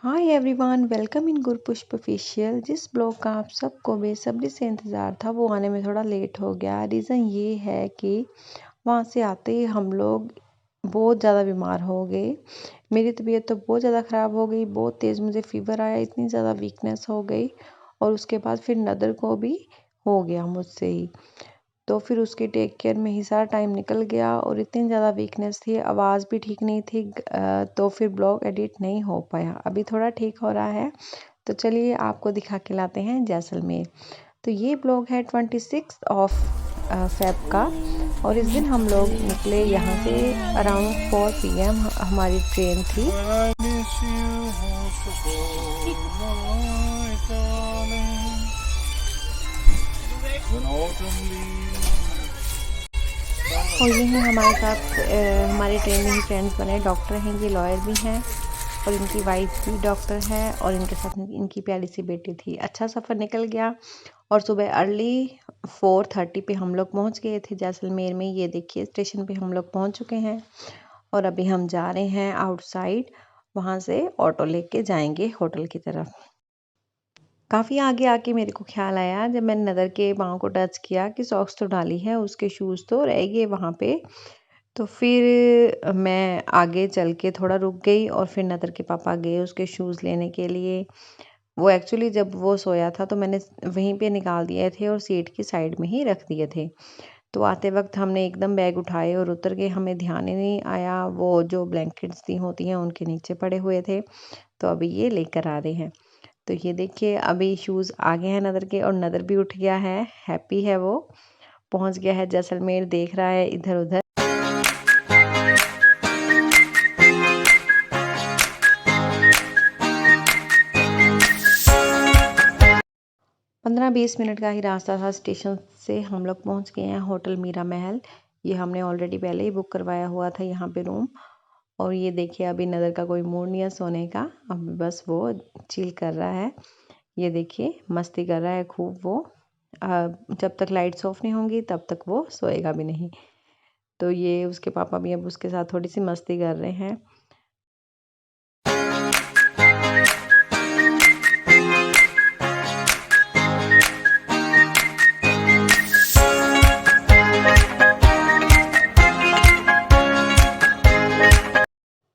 Hi everyone, welcome in Gurpushp official. जिस blog का आप सबको बेसब्री से इंतज़ार था वो आने में थोड़ा लेट हो गया। रीज़न ये है कि वहाँ से आते ही हम लोग बहुत ज़्यादा बीमार हो गए। मेरी तबीयत तो बहुत ज़्यादा ख़राब हो गई, बहुत तेज़ मुझे फ़ीवर आया, इतनी ज़्यादा वीकनेस हो गई और उसके बाद फिर नदर को भी हो गया मुझसे ही। तो फिर उसके टेक केयर में ही सारा टाइम निकल गया और इतनी ज़्यादा वीकनेस थी, आवाज़ भी ठीक नहीं थी। तो फिर ब्लॉग एडिट नहीं हो पाया। अभी थोड़ा ठीक हो रहा है, तो चलिए आपको दिखा के लाते हैं जैसलमेर। तो ये ब्लॉग है 26 ऑफ फेब का और इस दिन हम लोग निकले यहाँ से अराउंड 4 PM हमारी ट्रेन थी। और ये हैं हमारे साथ हमारे ट्रेन में ही फ्रेंड्स बने। डॉक्टर हैं, ये लॉयर भी हैं और इनकी वाइफ भी डॉक्टर है और इनके साथ इनकी प्यारी सी बेटी थी। अच्छा सफ़र निकल गया और सुबह अर्ली 4:30 पे हम लोग पहुंच गए थे जैसलमेर में। ये देखिए स्टेशन पे हम लोग पहुंच चुके हैं और अभी हम जा रहे हैं आउटसाइड। वहाँ से ऑटो लेके जाएंगे होटल की तरफ। काफ़ी आगे आके मेरे को ख्याल आया जब मैंने नदर के पाँव को टच किया कि सॉक्स तो डाली है, उसके शूज़ तो रह गए वहाँ पे। तो फिर मैं आगे चल के थोड़ा रुक गई और फिर नदर के पापा गए उसके शूज़ लेने के लिए। वो एक्चुअली जब वो सोया था तो मैंने वहीं पे निकाल दिए थे और सीट की साइड में ही रख दिए थे। तो आते वक्त हमने एकदम बैग उठाए और उतर गए, हमें ध्यान ही नहीं आया वो जो ब्लैंकेट्स दी होती हैं उनके नीचे पड़े हुए थे। तो अभी ये लेकर आ रहे हैं। तो ये देखिए अभी शूज़ आ गए हैं नदर के और नदर भी उठ गया है, हैप्पी है वो, पहुंच गया है जैसलमेर, देख रहा है इधर उधर। 15-20 मिनट का ही रास्ता था स्टेशन से। हम लोग पहुंच गए हैं होटल मीरा महल। ये हमने ऑलरेडी पहले ही बुक करवाया हुआ था यहाँ पे रूम। और ये देखिए अभी नदर का कोई मूड नहीं है सोने का, अभी बस वो चिल कर रहा है। ये देखिए मस्ती कर रहा है खूब वो। जब तक लाइट्स ऑफ नहीं होंगी तब तक वो सोएगा भी नहीं। तो ये उसके पापा भी अब उसके साथ थोड़ी सी मस्ती कर रहे हैं।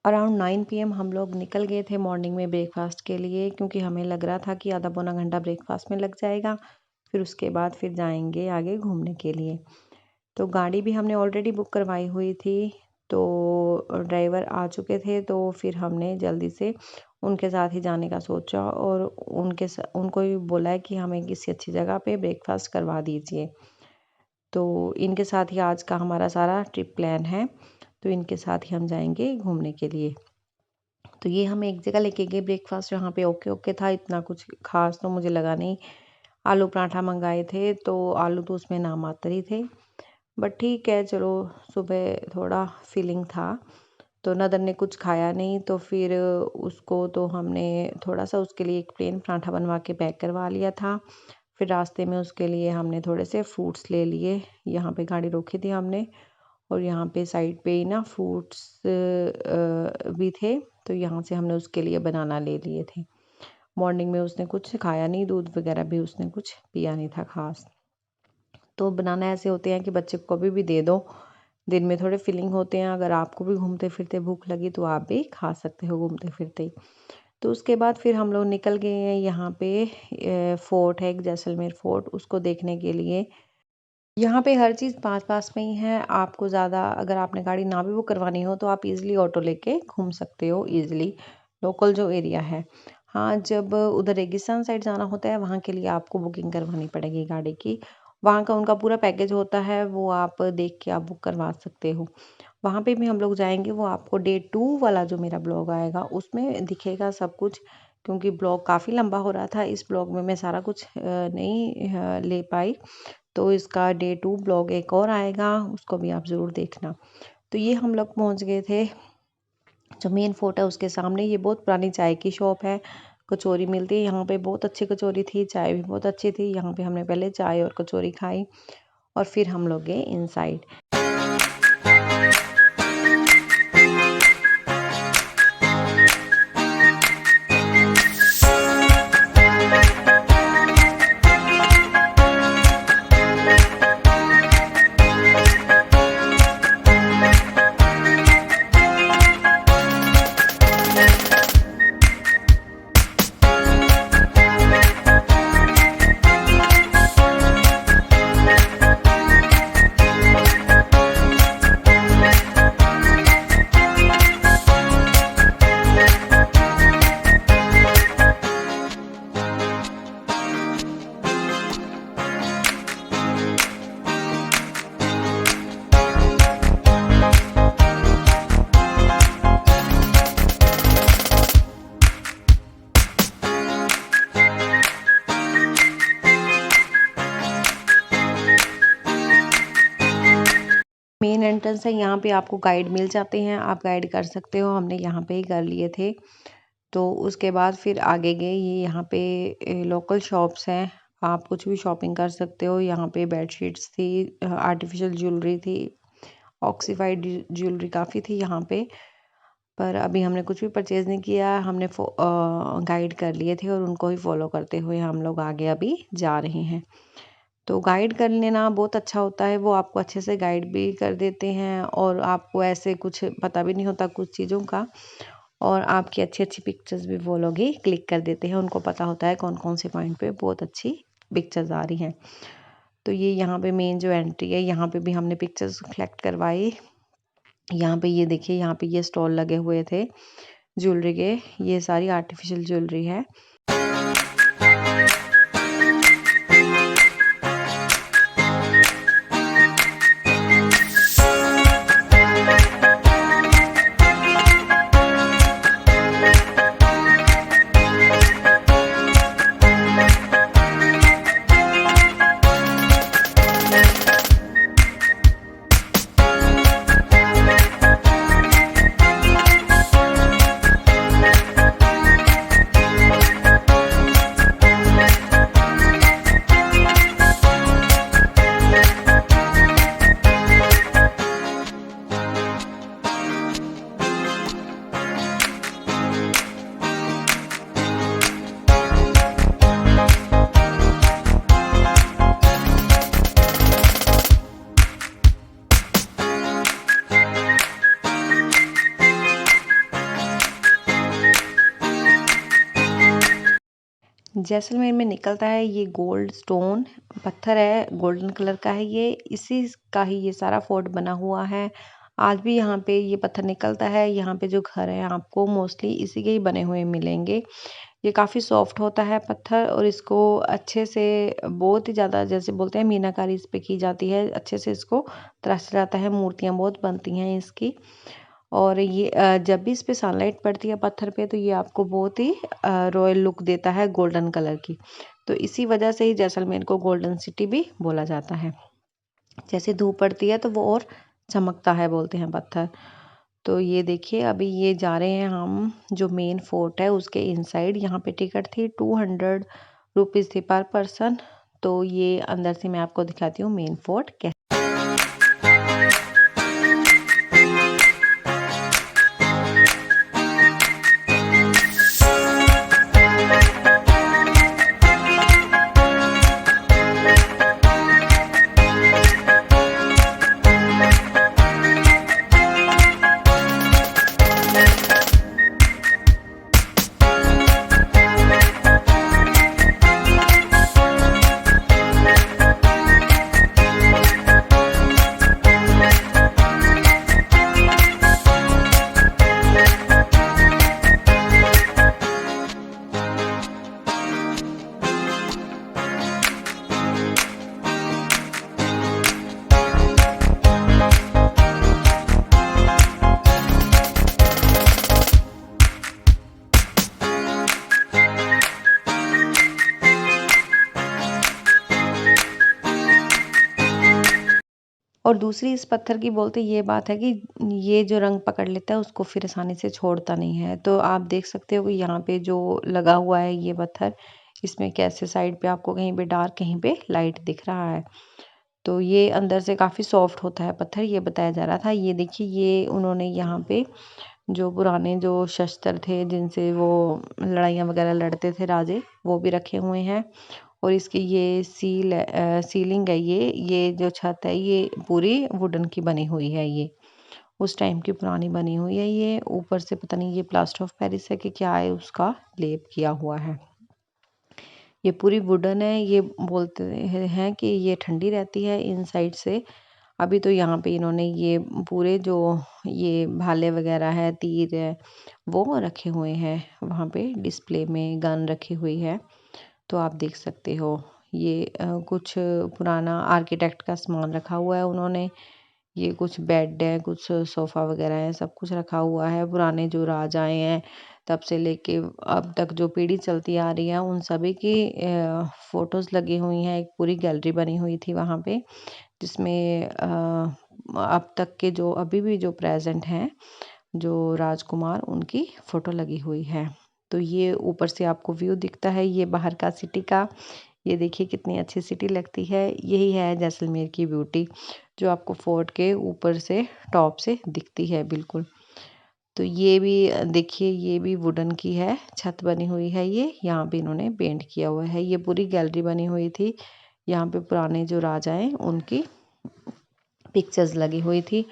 अराउंड 9 PM हम लोग निकल गए थे मॉर्निंग में ब्रेकफास्ट के लिए, क्योंकि हमें लग रहा था कि आधा पौना घंटा ब्रेकफास्ट में लग जाएगा, फिर उसके बाद फिर जाएंगे आगे घूमने के लिए। तो गाड़ी भी हमने ऑलरेडी बुक करवाई हुई थी, तो ड्राइवर आ चुके थे, तो फिर हमने जल्दी से उनके साथ ही जाने का सोचा और उनको भी बोला है कि हमें किसी अच्छी जगह पे ब्रेकफास्ट करवा दीजिए। तो इनके साथ ही आज का हमारा सारा ट्रिप प्लान है, तो इनके साथ ही हम जाएंगे घूमने के लिए। तो ये हम एक जगह लेके गए ब्रेकफास्ट, यहाँ पे ओके ओके था, इतना कुछ खास तो मुझे लगा नहीं। आलू पराठा मंगाए थे तो आलू तो उसमें नाम मात्र ही थे, बट ठीक है चलो। सुबह थोड़ा फीलिंग था तो नदर ने कुछ खाया नहीं, तो फिर उसको तो हमने थोड़ा सा उसके लिए एक प्लेन पराठा बनवा के पैक करवा लिया था। फिर रास्ते में उसके लिए हमने थोड़े से फ्रूट्स ले लिए। यहाँ पे गाड़ी रोकी थी हमने और यहाँ पे साइड पे ही ना फ्रूट्स भी थे, तो यहाँ से हमने उसके लिए बनाना ले लिए थे। मॉर्निंग में उसने कुछ खाया नहीं, दूध वगैरह भी उसने कुछ पिया नहीं था खास। तो बनाना ऐसे होते हैं कि बच्चे को कभी भी दे दो, दिन में थोड़े फिलिंग होते हैं। अगर आपको भी घूमते फिरते भूख लगी तो आप भी खा सकते हो घूमते फिरते ही। तो उसके बाद फिर हम लोग निकल गए हैं यहाँ पे फोर्ट है एक जैसलमेर फोर्ट, उसको देखने के लिए। यहाँ पे हर चीज़ पास पास में ही है। आपको ज़्यादा अगर आपने गाड़ी ना भी बुक करवानी हो तो आप इजीली ऑटो लेके घूम सकते हो इजीली, लोकल जो एरिया है। हाँ, जब उधर रेगिस्तान साइड जाना होता है वहाँ के लिए आपको बुकिंग करवानी पड़ेगी गाड़ी की। वहाँ का उनका पूरा पैकेज होता है, वो आप देख के आप बुक करवा सकते हो। वहाँ पे भी हम लोग जाएंगे, वो आपको डे 2 वाला जो मेरा ब्लॉग आएगा उसमें दिखेगा सब कुछ, क्योंकि ब्लॉग काफ़ी लंबा हो रहा था। इस ब्लॉग में मैं सारा कुछ नहीं ले पाई, तो इसका डे 2 ब्लॉग एक और आएगा, उसको भी आप ज़रूर देखना। तो ये हम लोग पहुंच गए थे जो मेन फोर्ट है उसके सामने। ये बहुत पुरानी चाय की शॉप है, कचौरी मिलती है यहाँ पे, बहुत अच्छी कचौरी थी, चाय भी बहुत अच्छी थी। यहाँ पे हमने पहले चाय और कचौरी खाई और फिर हम लोग गए इनसाइड। एंट्रेंस है, यहाँ पे आपको गाइड मिल जाते हैं, आप गाइड कर सकते हो। हमने यहाँ पे ही कर लिए थे। तो उसके बाद फिर आगे गए, ये यहाँ पे लोकल शॉप्स हैं, आप कुछ भी शॉपिंग कर सकते हो। यहाँ पे बेडशीट्स थी, आर्टिफिशियल ज्वेलरी थी, ऑक्सीफाइड ज्वेलरी काफ़ी थी यहाँ पे। पर अभी हमने कुछ भी परचेज़ नहीं किया, हमने गाइड कर लिए थे और उनको ही फॉलो करते हुए हम लोग आगे अभी जा रहे हैं। तो गाइड कर लेना बहुत अच्छा होता है, वो आपको अच्छे से गाइड भी कर देते हैं और आपको ऐसे कुछ पता भी नहीं होता कुछ चीज़ों का, और आपकी अच्छी अच्छी पिक्चर्स भी वो लोग ही क्लिक कर देते हैं। उनको पता होता है कौन कौन से पॉइंट पे बहुत अच्छी पिक्चर्स आ रही हैं। तो ये यहाँ पे मेन जो एंट्री है, यहाँ पे भी हमने पिक्चर्स कलेक्ट करवाई। यहाँ पे ये देखिए, यहाँ पे ये स्टॉल लगे हुए थे ज्वेलरी के, ये सारी आर्टिफिशियल ज्वेलरी है। जैसलमेर में निकलता है ये गोल्ड स्टोन पत्थर है, गोल्डन कलर का है ये, इसी का ही ये सारा फोर्ट बना हुआ है। आज भी यहाँ पे ये पत्थर निकलता है। यहाँ पे जो घर है आपको मोस्टली इसी के ही बने हुए मिलेंगे। ये काफ़ी सॉफ्ट होता है पत्थर, और इसको अच्छे से बहुत ही ज़्यादा, जैसे बोलते हैं मीनाकारी इस पे की जाती है, अच्छे से इसको तराशा जाता है, मूर्तियाँ बहुत बनती हैं इसकी। और ये जब भी इस पे सनलाइट पड़ती है पत्थर पे, तो ये आपको बहुत ही रॉयल लुक देता है गोल्डन कलर की। तो इसी वजह से ही जैसलमेर को गोल्डन सिटी भी बोला जाता है। जैसे धूप पड़ती है तो वो और चमकता है बोलते हैं पत्थर। तो ये देखिए, अभी ये जा रहे हैं हम जो मेन फोर्ट है उसके इनसाइड। यहाँ पे टिकट थी 200 रुपीज़ थी पर पर्सन। तो ये अंदर से मैं आपको दिखाती हूँ मेन फोर्ट कैसे। और दूसरी इस पत्थर की बोलते ये बात है कि ये जो रंग पकड़ लेता है उसको फिर आसानी से छोड़ता नहीं है। तो आप देख सकते हो कि यहाँ पे जो लगा हुआ है ये पत्थर, इसमें कैसे साइड पे आपको कहीं पे डार्क कहीं पे लाइट दिख रहा है। तो ये अंदर से काफ़ी सॉफ्ट होता है पत्थर, ये बताया जा रहा था। ये देखिए, ये उन्होंने यहाँ पे जो पुराने जो शस्त्र थे जिनसे वो लड़ाइयाँ वगैरह लड़ते थे राजे, वो भी रखे हुए हैं। और इसकी ये सीलिंग है, ये जो छत है ये पूरी वुडन की बनी हुई है। ये उस टाइम की पुरानी बनी हुई है। ये ऊपर से पता नहीं ये प्लास्टर ऑफ पेरिस है कि क्या है, उसका लेप किया हुआ है। ये पूरी वुडन है। ये बोलते हैं कि ये ठंडी रहती है इनसाइड से। अभी तो यहाँ पे इन्होंने ये पूरे जो ये भाले वगैरह है, तीर है, वो रखे हुए हैं वहाँ पे डिस्प्ले में, गन रखी हुई है। तो आप देख सकते हो ये कुछ पुराना आर्किटेक्ट का सामान रखा हुआ है उन्होंने। ये कुछ बेड है, कुछ सोफ़ा वगैरह है, सब कुछ रखा हुआ है। पुराने जो राजाएँ हैं तब से लेके अब तक जो पीढ़ी चलती आ रही है उन सभी की फ़ोटोज़ लगी हुई हैं। एक पूरी गैलरी बनी हुई थी वहाँ पे, जिसमें अब तक के जो अभी भी जो प्रेजेंट हैं जो राजकुमार, उनकी फ़ोटो लगी हुई है। तो ये ऊपर से आपको व्यू दिखता है ये बाहर का सिटी का। ये देखिए कितनी अच्छी सिटी लगती है। यही है जैसलमेर की ब्यूटी जो आपको फोर्ट के ऊपर से टॉप से दिखती है बिल्कुल। तो ये भी देखिए, ये भी वुडन की है, छत बनी हुई है ये। यहाँ पे इन्होंने पेंट किया हुआ है। ये पूरी गैलरी बनी हुई थी। यहाँ पे पुराने जो राजा हैं उनकी पिक्चर्स लगी हुई थी।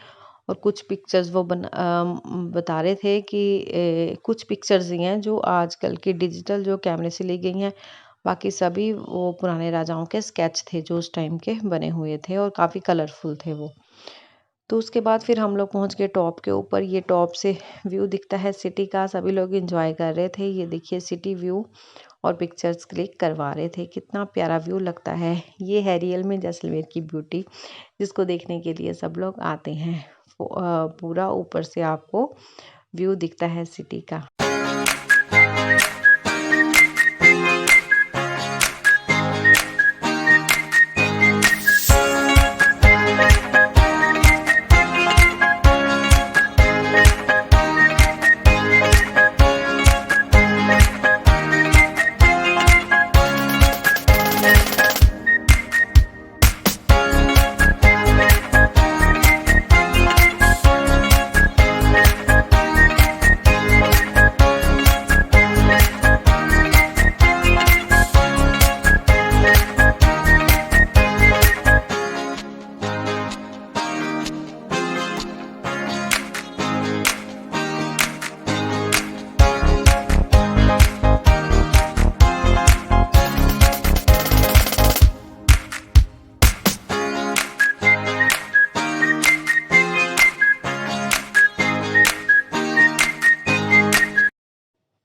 और कुछ पिक्चर्स वो बता रहे थे कि कुछ पिक्चर्स ही हैं जो आजकल की डिजिटल जो कैमरे से ली गई हैं, बाकी सभी वो पुराने राजाओं के स्केच थे जो उस टाइम के बने हुए थे और काफ़ी कलरफुल थे वो। तो उसके बाद फिर हम लोग पहुंच गए टॉप के ऊपर। ये टॉप से व्यू दिखता है सिटी का। सभी लोग एंजॉय कर रहे थे। ये देखिए सिटी व्यू और पिक्चर्स क्लिक करवा रहे थे। कितना प्यारा व्यू लगता है। ये है रियल में जैसलमेर की ब्यूटी, जिसको देखने के लिए सब लोग आते हैं। पूरा ऊपर से आपको व्यू दिखता है सिटी का।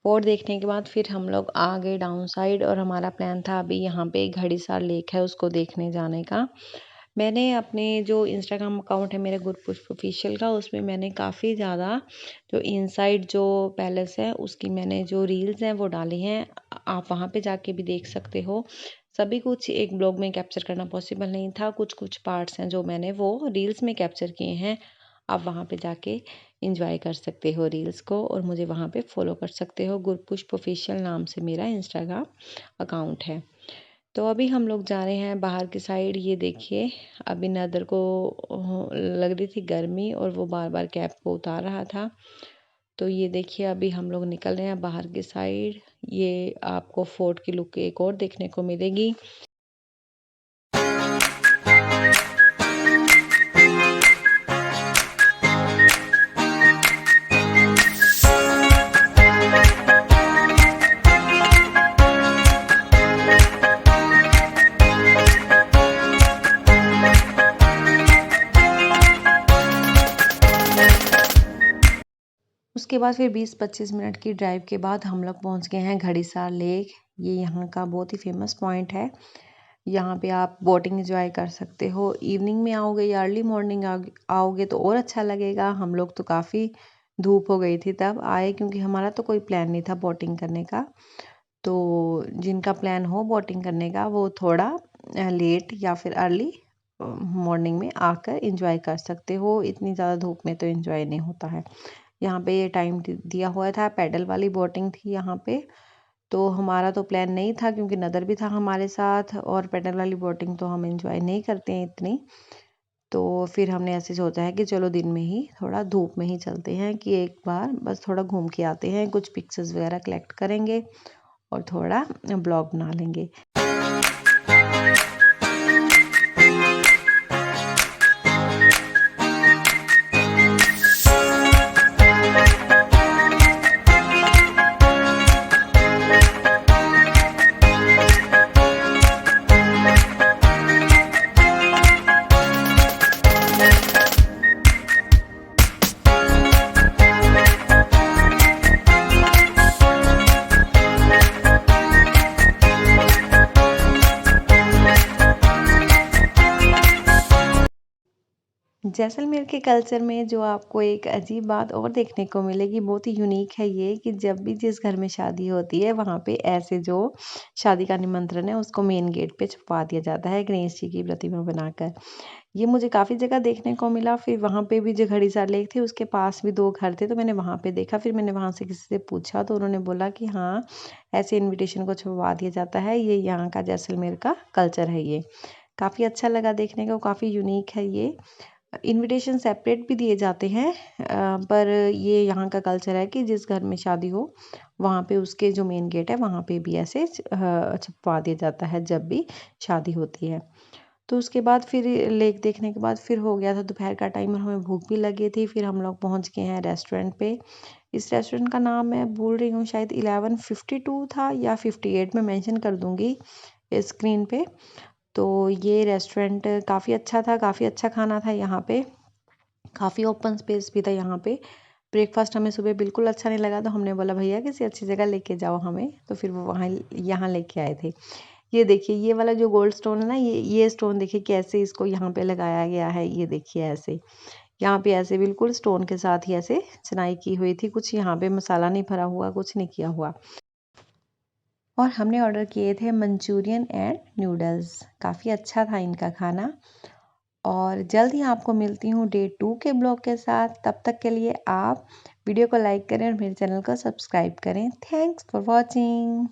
फोर्ट देखने के बाद फिर हम लोग आ गए डाउन साइड और हमारा प्लान था अभी यहाँ पे घड़ीसार लेक है उसको देखने जाने का। मैंने अपने जो इंस्टाग्राम अकाउंट है मेरे गुरपुष्प ऑफिशियल का, उसमें मैंने काफ़ी ज़्यादा जो इनसाइड जो पैलेस है उसकी मैंने जो रील्स हैं वो डाली हैं। आप वहाँ पे जाके भी देख सकते हो। सभी कुछ एक ब्लॉग में कैप्चर करना पॉसिबल नहीं था। कुछ कुछ पार्ट्स हैं जो मैंने वो रील्स में कैप्चर किए हैं। आप वहाँ पे जाके इंजॉय कर सकते हो रील्स को और मुझे वहाँ पे फॉलो कर सकते हो। गुरपुष्प ऑफिशियल नाम से मेरा इंस्टाग्राम अकाउंट है। तो अभी हम लोग जा रहे हैं बाहर की साइड। ये देखिए अभी नदर को लग रही थी गर्मी और वो बार बार कैप को उतार रहा था। तो ये देखिए अभी हम लोग निकल रहे हैं बाहर की साइड। ये आपको फोर्ट की लुक एक और देखने को मिलेगी। उसके बाद फिर 20-25 मिनट की ड्राइव के बाद हम लोग पहुंच गए हैं घड़ीसार लेक। ये यहाँ का बहुत ही फेमस पॉइंट है। यहाँ पे आप बोटिंग एंजॉय कर सकते हो। इवनिंग में आओगे या अर्ली मॉर्निंग आओगे तो और अच्छा लगेगा। हम लोग तो काफ़ी धूप हो गई थी तब आए, क्योंकि हमारा तो कोई प्लान नहीं था बोटिंग करने का। तो जिनका प्लान हो बोटिंग करने का वो थोड़ा लेट या फिर अर्ली मॉर्निंग में आकर एंजॉय कर सकते हो। इतनी ज़्यादा धूप में तो एंजॉय नहीं होता है। यहाँ पे ये टाइम दिया हुआ था। पैडल वाली बोटिंग थी यहाँ पे। तो हमारा तो प्लान नहीं था क्योंकि नदर भी था हमारे साथ, और पैडल वाली बोटिंग तो हम एंजॉय नहीं करते हैं इतनी। तो फिर हमने ऐसे सोचा है कि चलो दिन में ही थोड़ा धूप में ही चलते हैं कि एक बार बस थोड़ा घूम के आते हैं, कुछ पिक्चर्स वगैरह कलेक्ट करेंगे और थोड़ा ब्लॉग बना लेंगे। जैसलमेर के कल्चर में जो आपको एक अजीब बात और देखने को मिलेगी, बहुत ही यूनिक है ये, कि जब भी जिस घर में शादी होती है वहाँ पे ऐसे जो शादी का निमंत्रण है उसको मेन गेट पे छुपवा दिया जाता है गणेश जी की प्रतिमा बनाकर। ये मुझे काफ़ी जगह देखने को मिला। फिर वहाँ पे भी जो घड़ीसार लेक थे उसके पास भी 2 घर थे, तो मैंने वहाँ पे देखा। फिर मैंने वहाँ से किसी से पूछा तो उन्होंने बोला कि हाँ, ऐसे इन्विटेशन को छुपवा दिया जाता है, ये यहाँ का जैसलमेर का कल्चर है ये। काफ़ी अच्छा लगा देखने को, काफ़ी यूनिक है ये। इनविटेशन सेपरेट भी दिए जाते हैं, पर ये यहाँ का कल्चर है कि जिस घर में शादी हो वहाँ पे उसके जो मेन गेट है वहाँ पे भी ऐसे छपवा दिया जाता है जब भी शादी होती है। तो उसके बाद फिर लेक देखने के बाद फिर हो गया था दोपहर का टाइम और हमें भूख भी लगी थी। फिर हम लोग पहुँच गए हैं रेस्टोरेंट पे। इस रेस्टोरेंट का नाम मैं भूल रही हूँ, शायद 1152 था या 58, मैं मेंशन कर दूँगी स्क्रीन पे। तो ये रेस्टोरेंट काफ़ी अच्छा था, काफ़ी अच्छा खाना था यहाँ पे। काफ़ी ओपन स्पेस भी था यहाँ पे। ब्रेकफास्ट हमें सुबह बिल्कुल अच्छा नहीं लगा, तो हमने बोला भैया किसी अच्छी जगह लेके जाओ हमें, तो फिर वो वहाँ यहाँ लेके आए थे। ये देखिए ये वाला जो गोल्ड स्टोन है ना, ये स्टोन देखिए कैसे इसको यहाँ पे लगाया गया है। ये देखिए ऐसे यहाँ पे ऐसे बिल्कुल स्टोन के साथ ही ऐसे चिनाई की हुई थी। कुछ यहाँ पे मसाला नहीं भरा हुआ, कुछ नहीं किया हुआ। और हमने ऑर्डर किए थे मंचूरियन एंड नूडल्स। काफ़ी अच्छा था इनका खाना। और जल्द ही आपको मिलती हूँ डे 2 के ब्लॉग के साथ। तब तक के लिए आप वीडियो को लाइक करें और मेरे चैनल को सब्सक्राइब करें। Thanks for watching.